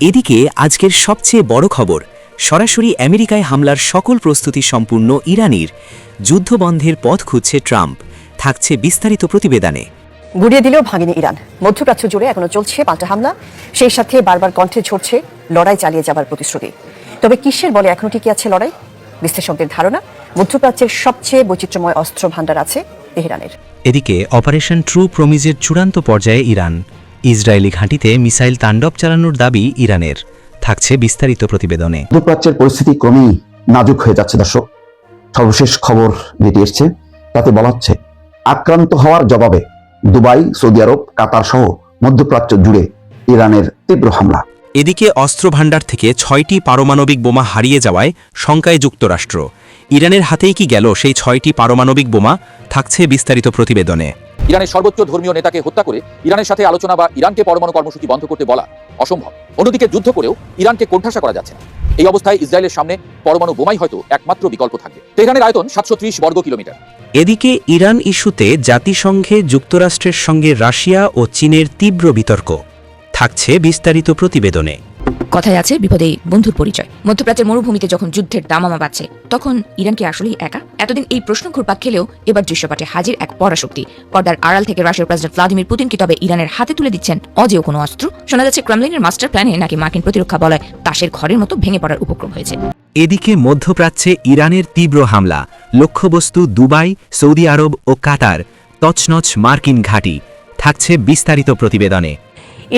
এদিকে আজকের সবচেয়ে বড় খবর, সরাসরি আমেরিকায় হামলার সকল প্রস্তুতি সম্পূর্ণ ইরানের, যুদ্ধবন্ধের পথ খুঁজছে ট্রাম্প। থাকছে বিস্তারিত প্রতিবেদনে। গুড়িয়ে দিলেও ভাঙেনি ইরান। মধ্যপ্রাচ্য জুড়ে এখনো চলছে পাল্টা হামলা, সেই সাথে বারবার কণ্ঠে ঝরছে লড়াই চালিয়ে যাবার প্রতিশ্রুতি। তবে কিসের বলে এখনো টিকে আছে লড়াই? বিশ্লেষকদের ধারণা, মধ্যপ্রাচ্যের সবচেয়ে বৈচিত্র্যময় অস্ত্র ভাণ্ডার আছে তেহরানের। এদিকে অপারেশন ট্রু প্রমিজের চূড়ান্ত পর্যায়ে ইরান, ইসরায়েলি ঘাঁটিতে মিসাইল তাণ্ডব চালানোর দাবি ইরানের। থাকছে বিস্তারিত প্রতিবেদনে। মধ্যপ্রাচ্যের পরিস্থিতি ক্রমেই নাজুক হয়ে যাচ্ছে দর্শক। সর্বশেষ খবর যেটি এসছে তাতে বলা হচ্ছে, আক্রান্ত হওয়ার জবাবে দুবাই, সৌদি আরব, কাতার সহ মধ্যপ্রাচ্য জুড়ে ইরানের তীব্র হামলা। এদিকে অস্ত্র ভাণ্ডার থেকে 6টি পারমাণবিক বোমা হারিয়ে যাওয়ায় শঙ্কায় যুক্তরাষ্ট্র। ইরানের হাতেই কি গেল সেই 6টি পারমাণবিক বোমা? থাকছে বিস্তারিত প্রতিবেদনে। ইরানের সর্বোচ্চ ধর্মীয় নেতাকে হত্যা করে ইরানের সাথে আলোচনা বা ইরানকে পরমাণু কর্মসূচি বন্ধ করতে বলা অসম্ভব। অন্যদিকে যুদ্ধ করেও ইরানকে কোণঠাসা করা যাচ্ছে না। এই অবস্থায় ইসরায়েলের সামনে পরমাণু বোমাই হয়তো একমাত্র বিকল্প থাকবে। তেহরানের আয়তন 730 বর্গ কিলোমিটার। এদিকে ইরান ইস্যুতে জাতিসংঘে যুক্তরাষ্ট্রের সঙ্গে রাশিয়া ও চীনের তীব্র বিতর্ক। থাকছে বিস্তারিত প্রতিবেদনে। কথায় আছে বিপদেই বন্ধুর পরিচয়। মধ্যপ্রাচ্যের মরুভূমিতে যখন যুদ্ধের দামামা বাজছে, তখন ইরান কি আসলেই একা? এতদিন এই প্রশ্ন ঘুরপাক খেলেও এবার দৃশ্যপটে হাজির এক পরাশক্তি। পর্দার আড়াল থেকে রাশিয়ার প্রেসিডেন্ট ভ্লাদিমির পুতিন কি তবে ইরানের হাতে তুলে দিচ্ছেন অজেয় কোনো অস্ত্র? শোনা যাচ্ছে ক্রেমলিনের মাস্টার প্ল্যানে নাকি মার্কিন প্রতিরক্ষা বলয় তাসের ঘরের মতো ভেঙে পড়ার উপক্রম হয়েছে। এদিকে মধ্যপ্রাচ্যে ইরানের তীব্র হামলা, লক্ষ্যবস্তু দুবাই, সৌদি আরব ও কাতার, তছনছ মার্কিন ঘাঁটি। থাকছে বিস্তারিত প্রতিবেদনে।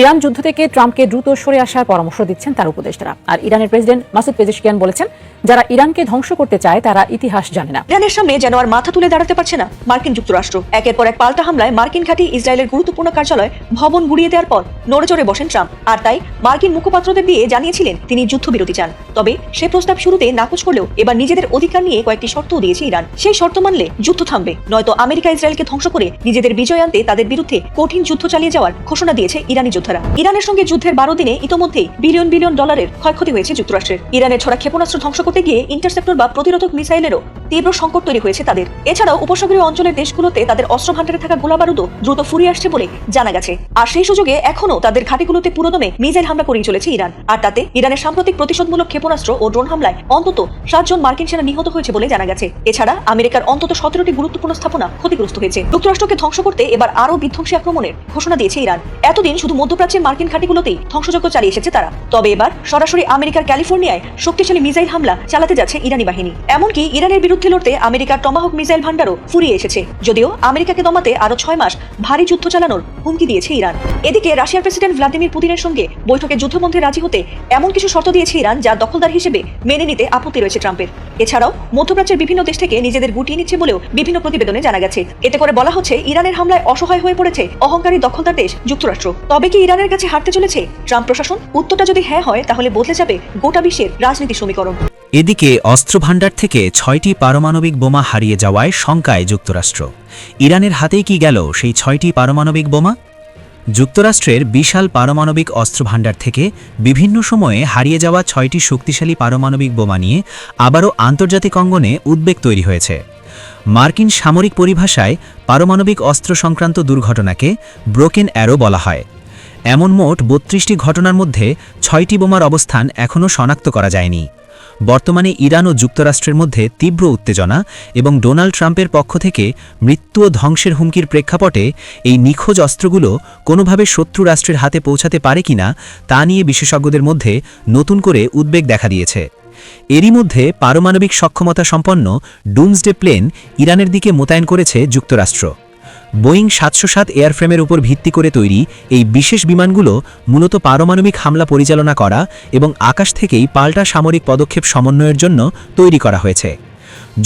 ইরান যুদ্ধ থেকে ট্রাম্পকে দ্রুত সরে আসার পরামর্শ দিচ্ছেন তার উপদেষ্টারা। আর ইরানের প্রেসিডেন্ট মাসুদ পেজেশকিয়ান বলেছেন, যারা ইরানকে ধ্বংস করতে চায় তারা ইতিহাস জানে না। ইরানের সামনে যেন আর মাথা তুলে দাঁড়াতে পারছে না মার্কিন যুক্তরাষ্ট্র। একের পর এক পাল্টা হামলায় মার্কিন ঘাঁটি, ইসরায়েলের গুরুত্বপূর্ণ কার্যালয়, ভবন গুড়িয়ে দেওয়ার পর নড়েচড়ে বসেন ট্রাম্প। আর তাই মার্কিন মুখপাত্রদের দিয়ে জানিয়েছিলেন তিনি যুদ্ধবিরতি চান। তবে সে প্রস্তাব শুরুতে নাকচ করলেও এবার নিজেদের অধিকার নিয়ে কয়েকটি শর্তও দিয়েছে ইরান। সেই শর্ত মানলে যুদ্ধ থামবে, নয়তো আমেরিকা ইসরায়েলকে ধ্বংস করে নিজেদের বিজয় আনতে তাদের বিরুদ্ধে কঠিন যুদ্ধ চালিয়ে যাওয়ার ঘোষণা দিয়েছে ইরানি যোদ্ধারা। ইরানের সঙ্গে যুদ্ধের 12 দিনে ইতোমধ্যেই বিলিয়ন বিলিয়ন ডলারের ক্ষয়ক্ষতি হয়েছে যুক্তরাষ্ট্রের। ইরানের ছড়া ক্ষেপণাস্ত্র ধ্বংস করতে গিয়ে ইন্টারসেপ্টর বা প্রতিরোধক মিসাইলেরও তীব্র সংকট তৈরি হয়েছে তাদের। এছাড়াও উপসাগরীয় অঞ্চলের দেশগুলোতে তাদের অস্ত্র ভাণ্ডারে থাকা গোলাবারুদও দ্রুত ফুরিয়ে আসছে বলে জানা গেছে। আর সেই সুযোগে এখনো তাদের ঘাঁটিগুলোতে পুরোদমে মিসাইল হামলা করেই চলেছে ইরান। আর তাতে ইরানের সাম্প্রতিক প্রতিশোধমূলক ক্ষেপণাস্ত্র ও ড্রোন হামলায় অন্তত 7 জন মার্কিন সেনা নিহত হয়েছে বলে জানা গেছে। এছাড়া আমেরিকার অন্তত 17টি গুরুত্বপূর্ণ স্থাপনা ক্ষতিগ্রস্ত হয়েছে। যুক্তরাষ্ট্রকে ধ্বংস করতে এবার আরও বিধ্বংসী আক্রমণের ঘোষণা দিয়েছে ইরান। এতদিন শুধু মধ্যপ্রাচ্যের মার্কিন ঘাঁটিগুলোতেই ধ্বংসযজ্ঞ চালিয়ে এসেছে তারা। তবে এবার সরাসরি আমেরিকার ক্যালিফোর্নিয়ায় শক্তিশালী মিসাইল হামলা চালাতে যাচ্ছে ইরানি বাহিনী। এমনকি ইরানের বিরুদ্ধে লড়তে আমেরিকার টমাহক মিসাইল ভান্ডারও ফুরিয়ে এসেছে। যদিও আমেরিকাকে দমাতে আরো 6 মাস ভারী যুদ্ধ চালানোর হুমকি দিয়েছে ইরান। এদিকে রাশিয়ার প্রেসিডেন্ট ভ্লাদিমির পুতিনের সঙ্গে বৈঠকে যুদ্ধবন্ধে রাজি হতে এমন কিছু শর্ত দিয়েছে ইরান যা দখলদার হিসেবে মেনে নিতে আপত্তি রয়েছে ট্রাম্পের। এছাড়াও মধ্যপ্রাচ্যের বিভিন্ন দেশ থেকে নিজেদের গুটিয়ে নিচ্ছে বলেও বিভিন্ন প্রতিবেদনে জানা গেছে। এতে করে বলা হচ্ছে, ইরানের হামলায় অসহায় হয়ে পড়েছে অহংকারী দখলদার দেশ যুক্তরাষ্ট্র। তবে কি ইরানের কাছে হারতে চলেছে ট্রাম্প প্রশাসন? উত্তরটা যদি হ্যাঁ হয়, তাহলে বদলে যাবে গোটা বিশ্বের রাজনীতি সমীকরণ। এদিকে অস্ত্র ভাণ্ডার থেকে 6টি পারমাণবিক বোমা হারিয়ে যাওয়ায় শঙ্কায় যুক্তরাষ্ট্র। ইরানের হাতেই কি গেল সেই 6টি পারমাণবিক বোমা? যুক্তরাষ্ট্রের বিশাল পারমাণবিক অস্ত্র ভাণ্ডার থেকে বিভিন্ন সময়ে হারিয়ে যাওয়া 6টি শক্তিশালী পারমাণবিক বোমা নিয়ে আবারও আন্তর্জাতিক অঙ্গনে উদ্বেগ তৈরি হয়েছে। মার্কিন সামরিক পরিভাষায় পারমাণবিক অস্ত্র সংক্রান্ত দুর্ঘটনাকে ব্রোকেন অ্যারো বলা হয়। এমন মোট 32টি ঘটনার মধ্যে 6টি বোমার অবস্থান এখনও শনাক্ত করা যায়নি। বর্তমানে ইরান ও যুক্তরাষ্ট্রের মধ্যে তীব্র উত্তেজনা এবং ডোনাল্ড ট্রাম্পের পক্ষ থেকে মৃত্যু ও ধ্বংসের হুমকির প্রেক্ষাপটে এই নিখোঁজ অস্ত্রগুলো কোনোভাবে শত্রু রাষ্ট্রের হাতে পৌঁছাতে পারে কিনা তা নিয়ে বিশেষজ্ঞদের মধ্যে নতুন করে উদ্বেগ দেখা দিয়েছে। এরই মধ্যে পারমাণবিক সক্ষমতা সম্পন্ন ডুমসডে প্লেন ইরানের দিকে মোতায়েন করেছে যুক্তরাষ্ট্র। বোয়িং 707 এয়ারফ্রেমের উপর ভিত্তি করে তৈরি এই বিশেষ বিমানগুলো মূলত পারমাণবিক হামলা পরিচালনা করা এবং আকাশ থেকেই পাল্টা সামরিক পদক্ষেপ সমন্বয়ের জন্য তৈরি করা হয়েছে।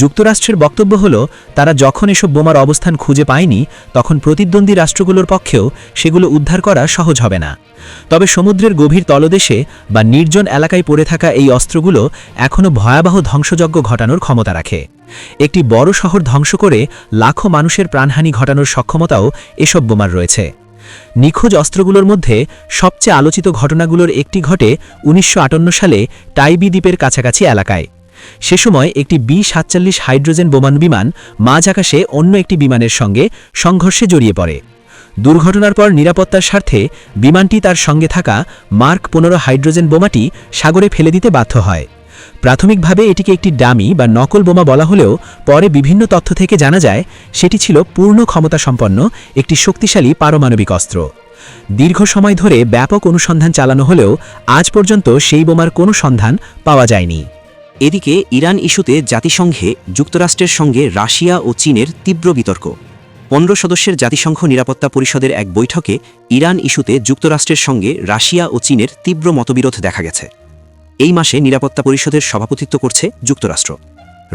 যুক্তরাষ্ট্রের বক্তব্য হল, তারা যখন এসব বোমার অবস্থান খুঁজে পায়নি, তখন প্রতিদ্বন্দ্বী রাষ্ট্রগুলোর পক্ষেও সেগুলো উদ্ধার করা সহজ হবে না। তবে সমুদ্রের গভীর তলদেশে বা নির্জন এলাকায় পড়ে থাকা এই অস্ত্রগুলো এখনও ভয়াবহ ধ্বংসযজ্ঞ ঘটানোর ক্ষমতা রাখে। একটি বড় শহর ধ্বংস করে লাখো মানুষের প্রাণহানি ঘটানোর সক্ষমতাও এসব বোমার রয়েছে। নিখোঁজ অস্ত্রগুলোর মধ্যে সবচেয়ে আলোচিত ঘটনাগুলোর একটি ঘটে 1958 সালে টাইবি দ্বীপের কাছাকাছি এলাকায়। সে সময় একটি B-47 হাইড্রোজেন বোমান বিমান মাঝ আকাশে অন্য একটি বিমানের সঙ্গে সংঘর্ষে জড়িয়ে পড়ে। দুর্ঘটনার পর নিরাপত্তার স্বার্থে বিমানটি তার সঙ্গে থাকা মার্ক 15 হাইড্রোজেন বোমাটি সাগরে ফেলে দিতে বাধ্য হয়। প্রাথমিকভাবে এটিকে একটি ডামি বা নকল বোমা বলা হলেও পরে বিভিন্ন তথ্য থেকে জানা যায় সেটি ছিল পূর্ণ ক্ষমতাসম্পন্ন একটি শক্তিশালী পারমাণবিক অস্ত্র। দীর্ঘ সময় ধরে ব্যাপক অনুসন্ধান চালানো হলেও আজ পর্যন্ত সেই বোমার কোনো সন্ধান পাওয়া যায়নি। এদিকে ইরান ইস্যুতে জাতিসংঘে যুক্তরাষ্ট্রের সঙ্গে রাশিয়া ও চীনের তীব্র বিতর্ক। 15 সদস্যের জাতিসংঘ নিরাপত্তা পরিষদের এক বৈঠকে ইরান ইস্যুতে যুক্তরাষ্ট্রের সঙ্গে রাশিয়া ও চীনের তীব্র মতবিরোধ দেখা গেছে। এই মাসে নিরাপত্তা পরিষদের সভাপতিত্ব করছে যুক্তরাষ্ট্র।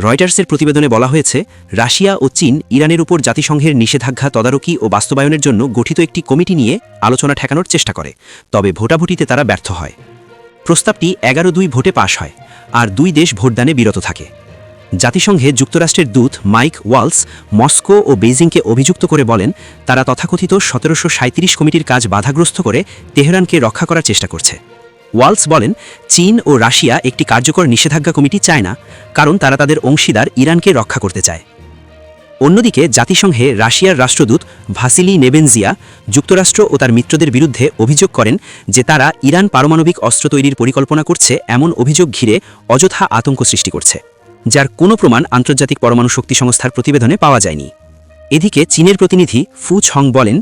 রয়টার্সের প্রতিবেদনে বলা হয়েছে, রাশিয়া ও চীন ইরানের উপর জাতিসংঘের নিষেধাজ্ঞা তদারকি ও বাস্তবায়নের জন্য গঠিত একটি কমিটি নিয়ে আলোচনা ঠেকানোর চেষ্টা করে, তবে ভোটাভুটিতে তারা ব্যর্থ হয়। প্রস্তাবটি 11-2 ভোটে পাশ হয়, আর 2 দেশ ভোটদানে বিরত থাকে। জাতিসংঘে যুক্তরাষ্ট্রের দূত মাইক ওয়ালস মস্কো ও বেইজিংকে অভিযুক্ত করে বলেন, তারা তথাকথিত 1737 কমিটির কাজ বাধাগ্রস্ত করে তেহরানকে রক্ষা করার চেষ্টা করছে। ওয়ালস বলেন, চীন ও রাশিয়া একটি কার্যকর নিষেধাজ্ঞা কমিটি চায় না, কারণ তারা তাদের অংশীদার ইরানকে রক্ষা করতে চায়। অন্যদিকে জাতিসংঘে রাশিয়ার রাষ্ট্রদূত ভাসিলি নেবেনজিয়া যুক্তরাষ্ট্র ও তার মিত্রদের বিরুদ্ধে অভিযোগ করেন যে তারা ইরান পারমাণবিক অস্ত্র তৈরির পরিকল্পনা করছে এমন অভিযোগ ঘিরে অযথা আতঙ্ক সৃষ্টি করছে, যার কোনো প্রমাণ আন্তর্জাতিক পরমাণু শক্তি সংস্থার প্রতিবেদনে পাওয়া যায়নি। এদিকে চীনের প্রতিনিধি ফু ছং বলেন,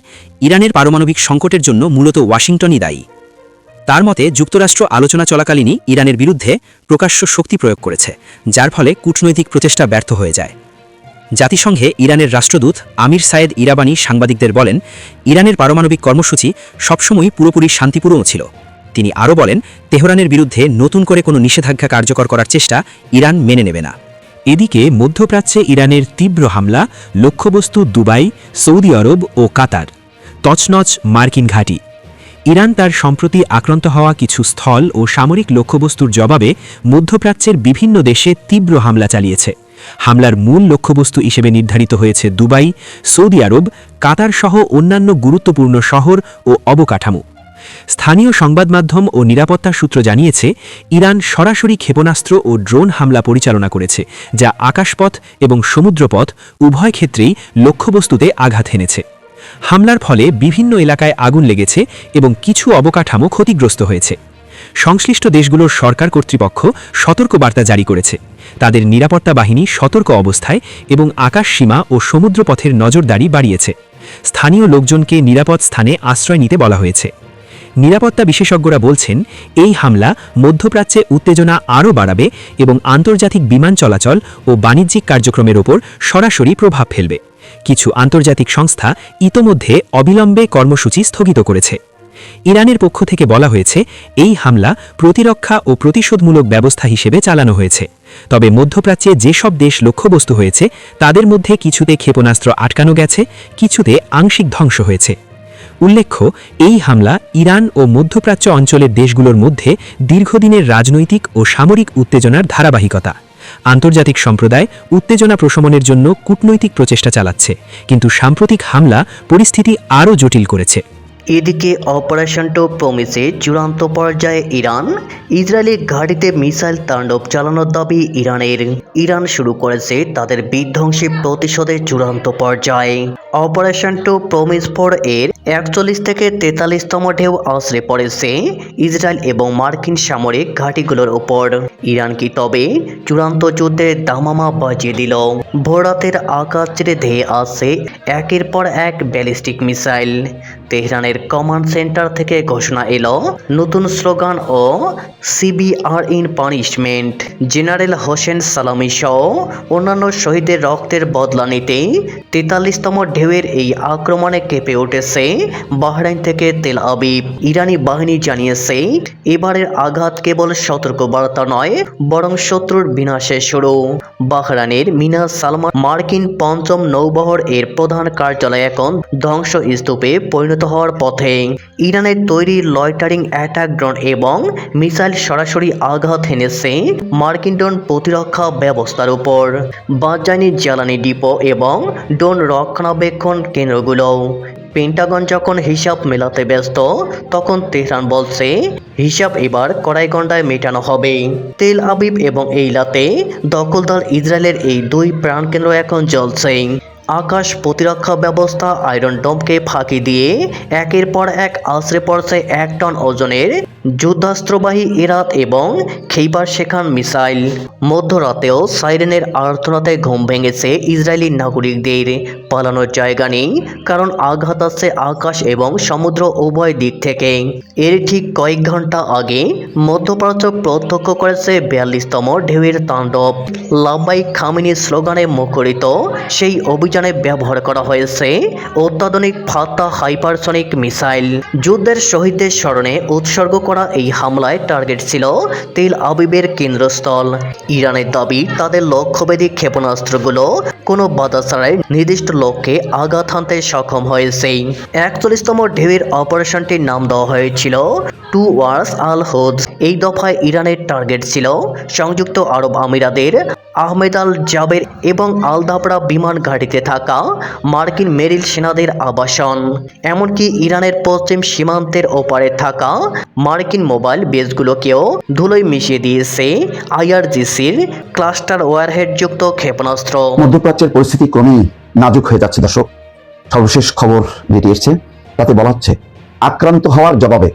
ইরানের পারমাণবিক সংকটের জন্য মূলত ওয়াশিংটনই দায়ী। তার মতে যুক্তরাষ্ট্র আলোচনা চলাকালীনই ইরানের বিরুদ্ধে প্রকাশ্য শক্তি প্রয়োগ করেছে, যার ফলে কূটনৈতিক প্রচেষ্টা ব্যর্থ হয়ে যায়। জাতিসংঘে ইরানের রাষ্ট্রদূত আমির সায়েদ ইরাবানি সাংবাদিকদের বলেন, ইরানের পারমাণবিক কর্মসূচি সবসময়ই পুরোপুরি শান্তিপূর্ণ ছিল। তিনি আরও বলেন, তেহরানের বিরুদ্ধে নতুন করে কোনো নিষেধাজ্ঞা কার্যকর করার চেষ্টা ইরান মেনে নেবে না। এদিকে মধ্যপ্রাচ্যে ইরানের তীব্র হামলা, লক্ষ্যবস্তু দুবাই, সৌদি আরব ও কাতার, তছনছ মার্কিন ঘাঁটি। ইরান তার সম্প্রতি আক্রান্ত হওয়া কিছু স্থল ও সামরিক লক্ষ্যবস্তুর জবাবে মধ্যপ্রাচ্যের বিভিন্ন দেশে তীব্র হামলা চালিয়েছে। হামলার মূল লক্ষ্যবস্তু হিসেবে নির্ধারিত হয়েছে দুবাই, সৌদি আরব, কাতার সহ অন্যান্য গুরুত্বপূর্ণ শহর ও অবকাঠামো। স্থানীয় সংবাদ মাধ্যম ও নিরাপত্তা সূত্র জানিয়েছে, ইরান সরাসরি ক্ষেপণাস্ত্র ও ড্রোন হামলা পরিচালনা করেছে, যা আকাশপথ এবং সমুদ্রপথ উভয় ক্ষেত্রেই লক্ষ্যবস্তুতে আঘাত হেনেছে। হামলার ফলে বিভিন্ন এলাকায় আগুন লেগেছে এবং কিছু অবকাঠামো ক্ষতিগ্রস্ত হয়েছে। সংশ্লিষ্ট দেশগুলোর সরকার কর্তৃপক্ষ সতর্কবার্তা জারি করেছে। তাদের নিরাপত্তা বাহিনী সতর্ক অবস্থায় এবং আকাশ সীমা ও সমুদ্রপথের নজরদারি বাড়িয়েছে। স্থানীয় লোকজনকে নিরাপদ স্থানে আশ্রয় নিতে বলা হয়েছে। নিরাপত্তা বিশেষজ্ঞরা বলছেন, এই হামলা মধ্যপ্রাচ্যে উত্তেজনা আরও বাড়াবে এবং আন্তর্জাতিক বিমান চলাচল ও বাণিজ্যিক কার্যক্রমের ওপর সরাসরি প্রভাব ফেলবে। কিছু আন্তর্জাতিক সংস্থা ইতোমধ্যে অবিলম্বে কর্মসূচি স্থগিত করেছে। ইরানের পক্ষ থেকে বলা হয়েছে, এই হামলা প্রতিরক্ষা ও প্রতিশোধমূলক ব্যবস্থা হিসেবে চালানো হয়েছে। তবে মধ্যপ্রাচ্যে যেসব দেশ লক্ষ্যবস্তু হয়েছে তাদের মধ্যে কিছুতে ক্ষেপণাস্ত্র আটকানো গেছে, কিছুতে আংশিক ধ্বংস হয়েছে। উল্লেখ্য, এই হামলা ইরান ও মধ্যপ্রাচ্য অঞ্চলের দেশগুলোর মধ্যে দীর্ঘদিনের রাজনৈতিক ও সামরিক উত্তেজনার ধারাবাহিকতা। আন্তর্জাতিক সম্প্রদায় উত্তেজনা প্রশমনের জন্য কূটনৈতিক প্রচেষ্টা চালাচ্ছে, কিন্তু সাম্প্রতিক হামলা পরিস্থিতি আরও জটিল করেছে। এদিকে অপারেশন প্রমিসে চূড়ান্ত পর্যায়ে ইরান, ইসরায়েলি ঘাঁটিতে মিসাইল তাণ্ডব চালানোর দাবি ইরানের। ইরান শুরু করেছে তাদের বিধ্বংসী প্রতিশোধের চূড়ান্ত পর্যায়ে। অপারেশন প্রমিস 4 এর 41 থেকে 43তম ঢেউ আছড়ে পড়েছে ইসরায়েল এবং মার্কিন সামরিক ঘাঁটিগুলোর উপর। ইরান কি তবে চূড়ান্ত যুদ্ধের দামামা বাজিয়ে দিল? ভোররাতের আকাশ ছেড়ে ধেয়ে আসছে একের পর এক ব্যালিস্টিক মিসাইল। তেহরানের কমান্ড সেন্টার থেকে ঘোষণা এলো নতুন স্লোগান ও CBR in punishment. General Hossein Salami সহ অন্যান্য শহীদের রক্তের বদলা নিতে 43তম ঢেউয়ের এই আক্রমণে কেঁপে উঠেছে বাহরাইন থেকে তেল আবিব। ইরানি বাহিনী জানিয়েছে, এবারের আঘাত কেবল সতর্কবার্তা নয়, বরং শত্রুর বিনাশের শুরু। বাহরাইনের মিনা সালমান মার্কিন ৫ম নৌবহর এর প্রধান কার্যালয় এখন ধ্বংসস্তূপে পরিণত হওয়ার পথে। ইরানের তৈরি লয়টারিং অ্যাটাক ড্রোন এবং মিসাইল সরাসরি আঘাত হেনেছে মার্কিন ড্রোন প্রতিরক্ষা ব্যবস্থার উপর, বাজানি জ্বালানি ডিপো এবং ড্রোন রক্ষণাবেক্ষণ কেন্দ্রগুলো। পেন্টাগন যখন হিসাব মেলাতে ব্যস্ত, তখন তেহরান বলছে হিসাব এবার কড়াই গন্ডায় মেটানো হবে। তেল আবিব এবং এইলাতে দখলদার ইসরায়েলের এই দুই প্রাণকেন্দ্র এখন জ্বলছে। আকাশ প্রতিরক্ষা ব্যবস্থা আয়রন ডোমকে ফাঁকি দিয়ে একের পর এক আছড়ে পড়ছে 1 টন ওজনের যুদ্ধাস্ত্রবাহী ইরাত এবং খেইবার শেখান মিসাইল। মধ্যরাতেও সাইরেনের আর্তনাদে ঘুম ভেঙেছে ইসরায়েলি নাগরিকদের। পালানোর জায়গা নেই, কারণ আঘাত আসছে আকাশ এবং সমুদ্র উভয় দিক থেকে। এর ঠিক কয়েক ঘন্টা আগে মধ্যপ্রাচ্য প্রত্যক্ষ করেছে 42তম ঢেউয়ের তাণ্ডব। লাব্বাইক খামিনি স্লোগানে মুখরিত সেই অভিযানে ব্যবহার করা হয়েছে অত্যাধুনিক ফাত্তা হাইপারসনিক মিসাইল। যুদ্ধের শহীদদের স্মরণে উৎসর্গ করা এই হামলায় টার্গেট ছিল তেল আবিবের কেন্দ্রস্থল। ইরানের দাবি, তাদের লক্ষ্যভেদী ক্ষেপণাস্ত্রগুলো কোনো বাধা ছাড়াই নির্দিষ্ট লক্ষ্যে আঘাত হানতে সক্ষম হয়েছে। 41তম ঢেউয়ের অপারেশনটির নাম দেওয়া হয়েছিল টুওয়ার্ডস আল হুদ। এই দফায় ইরানের টার্গেট ছিল সংযুক্ত আরব আমিরাতের আহমেদ আল জাবের এবং আল দাবরা বিমান ঘাঁটিতে থাকা মার্কিন মেরিল সেনাদের আবাসন। এমনকি ইরানের পশ্চিম সীমান্তের ওপারে থাকা মার্কিন মোবাইল বেসগুলোকেও ধুলোয় মিশিয়ে দিয়েছে আইআরজিসির ক্লাস্টার ওয়ারহেডযুক্ত ক্ষেপণাস্ত্র। মধ্যপ্রাচ্যের পরিস্থিতি ক্রমেই নাজুক হয়ে যাচ্ছে দর্শক। সর্বশেষ খবর যেটি এসছে তাতে বলা হচ্ছে, আক্রান্ত হওয়ার জবাবে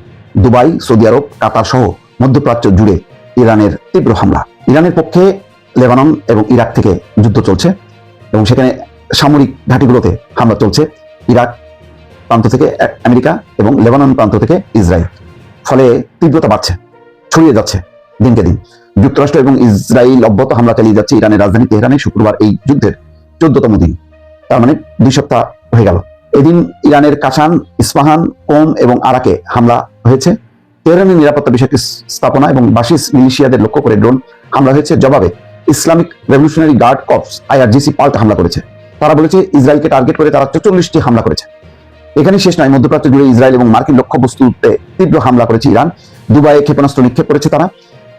দুবাই, সৌদি আরব, কাতার সহ মধ্যপ্রাচ্য জুড়ে ইরানের তীব্র হামলা। ইরানের পক্ষে লেবানন এবং ইরাক থেকে যুদ্ধ চলছে এবং সেখানে সামরিক ঘাঁটিগুলোতে হামলা চলছে। ইরাক প্রান্ত থেকে আমেরিকা এবং লেবানন প্রান্ত থেকে ইসরায়েল। ফলে তীব্রতা বাড়ছে, ছড়িয়ে যাচ্ছে দিনকে দিন। যুক্তরাষ্ট্র এবং ইসরায়েল অব্যাহত হামলা চালিয়ে যাচ্ছে ইরানের রাজধানী তেহরানে। শুক্রবার এই যুদ্ধের 14তম দিন, তার মানে 2 সপ্তাহ হয়ে গেল। এদিন ইরানের কাশান, ইস্পাহান, কোম এবং আরাকে হামলা হয়েছে। তেহরানের নিরাপত্তা বিষয়ক স্থাপনা এবং বাসিস মিলিশিয়াদের লক্ষ্য করে ড্রোন হামলা হয়েছে। জবাবে Islamic revolutionary guard corps IRGC পাল্টা হামলা করেছে। তারা বলেছে ইসরায়েলকে টার্গেট করে তারা 44টি হামলা করেছে। এখানে শেষ নয়, মধ্যপ্রাচ্য জুড়ে ইসরায়েল এবং মার্কিন লক্ষ্যবস্তুতে তীব্র হামলা করেছে ইরান। দুবাইয়ে ক্ষেপণাস্ত্র নিক্ষেপ করেছে তারা।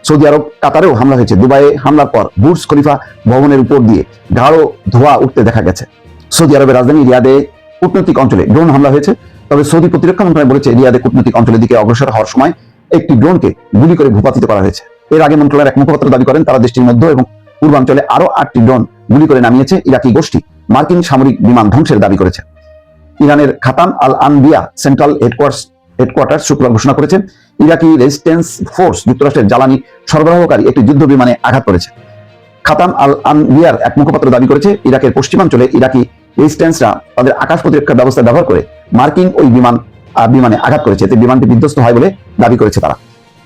সৌদি আরব, কাতারেও হামলা হয়েছে। দুবাইয়ে হামলার পর বুর্জ খলিফা ভবনের উপর দিয়ে গাঢ় ধোঁয়া উঠতে দেখা গেছে। সৌদি আরবের রাজধানী রিয়াদে কূটনৈতিক অঞ্চলে ড্রোন হামলা হয়েছে। তবে সৌদি প্রতিরক্ষা মন্ত্রণালয় বলেছে, রিয়াদে কূটনৈতিক অঞ্চলের দিকে অগ্রসর হওয়ার সময় একটি ড্রোনকে গুলি করে ভূপাতিত করা হয়েছে। এর আগে মন্ত্রণালয়ের এক মুখপাত্র দাবি করেন, তারা দেশটির মধ্য এবং পূর্বাঞ্চলে আরো 8টি ড্রোন গুলি করে নামিয়েছে। ইরাকি গোষ্ঠী মার্কিন সামরিক বিমান ধ্বংসের দাবি করেছে। ইরানের খাতান আল আনবিয়া সেন্ট্রাল হেডকোয়ার্টার শুক্রবার ঘোষণা করেছে, ইরাকি রেজিস্ট্যান্স ফোর্স যুক্তরাষ্ট্রের জ্বালানি সরবরাহকারী একটি যুদ্ধ বিমানে আঘাত করেছে। খাতান আল আনবিয়ার এক মুখপাত্র দাবি করেছে, ইরাকের পশ্চিমাঞ্চলে ইরাকি রেজিস্ট্যান্সরা তাদের আকাশ প্রতিরক্ষা ব্যবস্থা ব্যবহার করে মার্কিন ওই বিমানে আঘাত করেছে। এতে বিমানটি বিধ্বস্ত হয় বলে দাবি করেছে তারা।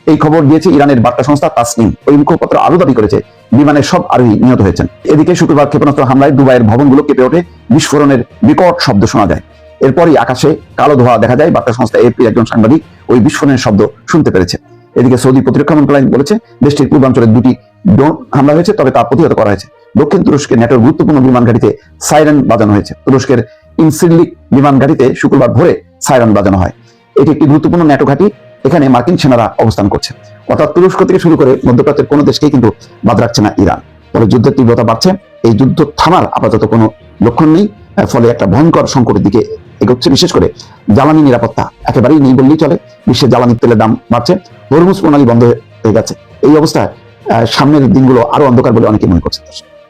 এই খবর দিয়েছে ইরানের বার্তা সংস্থা তাসনিম। ওই মুখপাত্র আরো দাবি করেছে, বিমানের সব আরোহী নিহত হয়েছেন। এদিকে শুক্রবার ক্ষেপণাস্ত্র হামলায় দুবাইয়ের ভবনগুলো কেঁপে ওঠে, বিস্ফোরণের বিকট শব্দ শোনা যায়। এরপরই আকাশে কালো ধোঁয়া দেখা যায়। বার্তা সংস্থা এএফপির একজন সাংবাদিক ওই বিস্ফোরণের শব্দ শুনতে পেরেছে। এদিকে সৌদি প্রতিরক্ষা মন্ত্রণালয় বলেছে, দেশটির পূর্বাঞ্চলে 2টি ড্রোন হামলা হয়েছে, তবে তা প্রতিহত করা হয়েছে। দক্ষিণ তুরস্কের ন্যাটোর গুরুত্বপূর্ণ বিমান ঘাঁটিতে সাইরেন বাজানো হয়েছে। তুরস্কের ইনসিরলিক বিমান ঘাঁটিতে শুক্রবার ভোরে সাইরেন বাজানো হয়। এটি একটি গুরুত্বপূর্ণ ন্যাটো ঘাঁটি, এখানে মার্কিন সেনারা অবস্থান করছে। অর্থাৎ তুরস্ক থেকে শুরু করে মধ্যপ্রাচ্যের কোনো দেশকেই কিন্তু বাদ রাখছে না ইরান। ফলে যুদ্ধের তীব্রতা বাড়ছে। এই যুদ্ধ থামার আপাতত কোনো লক্ষণ নেই। ফলে একটা ভয়ঙ্কর সংকটের দিকে এগোচ্ছে। বিশেষ করে জ্বালানি নিরাপত্তা একেবারেই নেই বললেই চলে। বিশ্বে জ্বালানি তেলের দাম বাড়ছে, হরমুজ প্রণালী বন্ধ হয়ে যাচ্ছে। এই অবস্থায় সামনের দিনগুলো আরো অন্ধকার বলে অনেকে মনে করছে।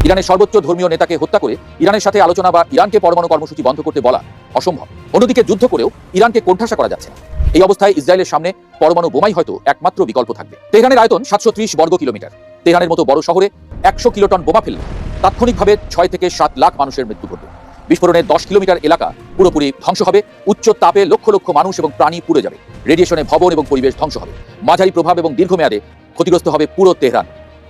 ইরানের সর্বোচ্চ ধর্মীয় নেতাকে হত্যা করে ইরানের সাথে আলোচনা বা ইরানকে পরমাণু কর্মসূচি বন্ধ করতে বলা অসম্ভব। অন্যদিকে যুদ্ধ করেও ইরানকে কোণঠাসা করা যাচ্ছে না। এই অবস্থায় ইসরায়েলের সামনে পরমাণু বোমাই হয়তো একমাত্র বিকল্প থাকবে। তেহরানের আয়তন 730 বর্গ কিলোমিটার। তেহরানের মতো বড় শহরে 100 কিলোটন বোমা ফেললে তাৎক্ষণিকভাবে 6 থেকে 7 লাখ মানুষের মৃত্যু ঘটবে। বিস্ফোরণে 10 কিলোমিটার এলাকা পুরোপুরি ধ্বংস হবে। উচ্চ তাপে লক্ষ লক্ষ মানুষ এবং প্রাণী পুড়ে যাবে। রেডিয়েশনে ভবন এবং পরিবেশ ধ্বংস হবে। মাঝারি প্রভাব এবং দীর্ঘমেয়াদে ক্ষতিগ্রস্ত হবে পুরো তেহরান।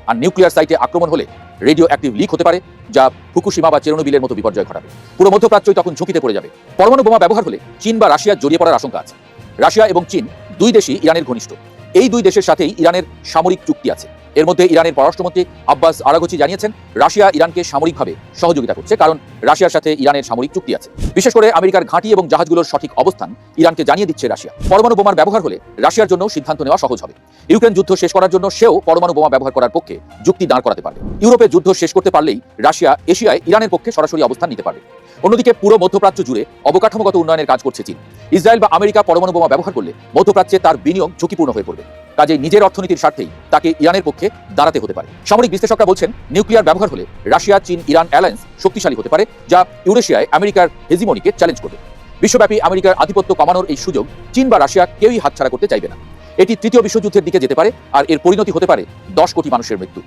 আর নিউক্লিয়ার সাইটে আক্রমণ হলে রেডিও অ্যাক্টিভ লিক হতে পারে, যা ফুকুশিমা বা চেরনোবিলের মতো বিপর্যয় ঘটাবে। পুরো মধ্যপ্রাচ্যই তখন ঝুঁকিতে পড়ে যাবে। পরমাণু বোমা ব্যবহার হলে চীন বা রাশিয়া জড়িয়ে পড়ার আশঙ্কা আছে। রাশিয়া এবং চীন 2 দেশই ইরানের ঘনিষ্ঠ। এই 2 দেশের সাথেই ইরানের সামরিক চুক্তি আছে। এর মধ্যে ইরানের পররাষ্ট্রমন্ত্রী আব্বাস আরাগচি জানিয়েছেন, রাশিয়া ইরানকে সামরিকভাবে সহযোগিতা করছে, কারণ রাশিয়ার সাথে ইরানের সামরিক চুক্তি আছে। বিশেষ করে আমেরিকার ঘাঁটি এবং জাহাজগুলোর সঠিক অবস্থান ইরানকে জানিয়ে দিচ্ছে রাশিয়া। পরমাণু বোমার ব্যবহার হলে রাশিয়ার জন্য সিদ্ধান্ত নেওয়া সহজ হবে। ইউক্রেন যুদ্ধ শেষ করার জন্য সেও পরমাণু বোমা ব্যবহার করার পক্ষে যুক্তি দাঁড় করাতে পারবে। ইউরোপে যুদ্ধ শেষ করতে পারলেই রাশিয়া এশিয়ায় ইরানের পক্ষে সরাসরি অবস্থান নিতে পারবে। অন্যদিকে পুরো মধ্যপ্রাচ্য জুড়ে অবকাঠামোগত উন্নয়নের কাজ করছে চীন। ইসরায়েল বা আমেরিকা পরমাণু বোমা ব্যবহার করলে মধ্যপ্রাচ্যে তার বিনিয়োগ ঝুঁকিপূর্ণ হয়ে পড়বে। কাজে নিজের অর্থনীতির স্বার্থেই তাকে ইরানের পক্ষে দাঁড়াতে হতে পারে। সামরিক বিশ্লেষকরা বলছেন, নিউক্লিয়ার ব্যবহার হলে রাশিয়া, চীন, ইরান অ্যালায়েন্স শক্তিশালী হতে পারে, যা ইউরেশিয়ায় আমেরিকার হেজিমনিকে চ্যালেঞ্জ করবে। বিশ্বব্যাপী আমেরিকার আধিপত্য কমানোর এই সুযোগ চীন বা রাশিয়া কেউই হাতছাড়া করতে চাইবে না। এটি তৃতীয় বিশ্বযুদ্ধের দিকে যেতে পারে, আর এর পরিণতি হতে পারে 10 কোটি মানুষের মৃত্যু।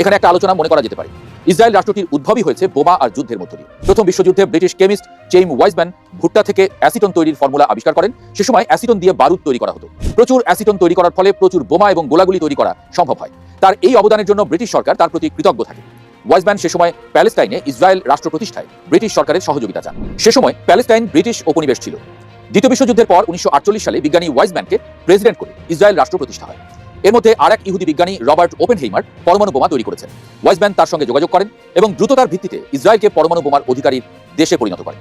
এখানে একটা আলোচনা মনে করা যেতে পারে। ইসরায়েল রাষ্ট্রটির উদ্ভবই হয়েছে বোমা আর যুদ্ধের মধ্য দিয়ে। প্রথম বিশ্বযুদ্ধে ব্রিটিশ কেমিস্ট চেইম ওয়াইজম্যান ভুট্টা থেকে অ্যাসিটন তৈরির ফর্মুলা আবিষ্কার করেন। সে সময় অ্যাসিটন দিয়ে বারুদ তৈরি করা হতো। প্রচুর অ্যাসিটন তৈরি করার ফলে প্রচুর বোমা এবং গোলাগুলি তৈরি করা সম্ভব হয়। তার এই অবদানের জন্য ব্রিটিশ সরকার তার প্রতি কৃতজ্ঞ থাকে। ওয়াইজম্যান সে সময় প্যালেস্টাইনে ইসরায়েল রাষ্ট্র প্রতিষ্ঠায় ব্রিটিশ সরকারের সহযোগিতা চান। সে সময় প্যালেস্টাইন ব্রিটিশ উপনিবেশ ছিল। দ্বিতীয় বিশ্বযুদ্ধের পর 1948 সালে বিজ্ঞানী ওয়াইজম্যানকে প্রেসিডেন্ট করে ইসরায়েল রাষ্ট্র প্রতিষ্ঠা হয়। এর মধ্যে আরেক ইহুদি বিজ্ঞানী রবার্ট ওপেনহেইমার পরমাণু বোমা তৈরি করেছেন। ওয়াইজম্যান তার সঙ্গে যোগাযোগ করেন এবং দ্রুততার ভিত্তিতে ইসরায়েলকে পরমাণু বোমার অধিকারীর দেশে পরিণত করেন।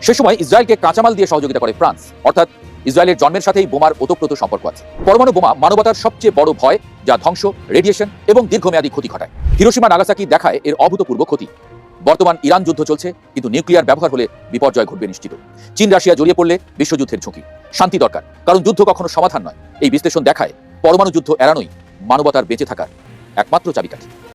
সে সময় ইসরায়েলকে কাঁচামাল দিয়ে সহযোগিতা করে ফ্রান্স, অর্থাৎ ইসরায়েলের জন্মের সাথেই বোমার ওতপ্রোত সম্পর্ক আছে। পরমাণু বোমা মানবতার সবচেয়ে বড় ভয়, যা ধ্বংস, রেডিয়েশন এবং দীর্ঘমেয়াদী ক্ষতি ঘটায়। হিরোশিমা নাগাসাকি দেখায় এর অভূতপূর্ব ক্ষতি। বর্তমান ইরান যুদ্ধ চলছে, কিন্তু নিউক্লিয়ার ব্যবহার হলে বিপর্যয় ঘটবে নিশ্চিত। চীন রাশিয়া জড়িয়ে পড়লে বিশ্বযুদ্ধের ঝুঁকি। শান্তি দরকার, কারণ যুদ্ধ কখনো সমাধান নয়। এই বিশ্লেষণ দেখায় পরমাণু যুদ্ধ এড়ানোই মানবতার বেঁচে থাকার একমাত্র চাবিকাঠি।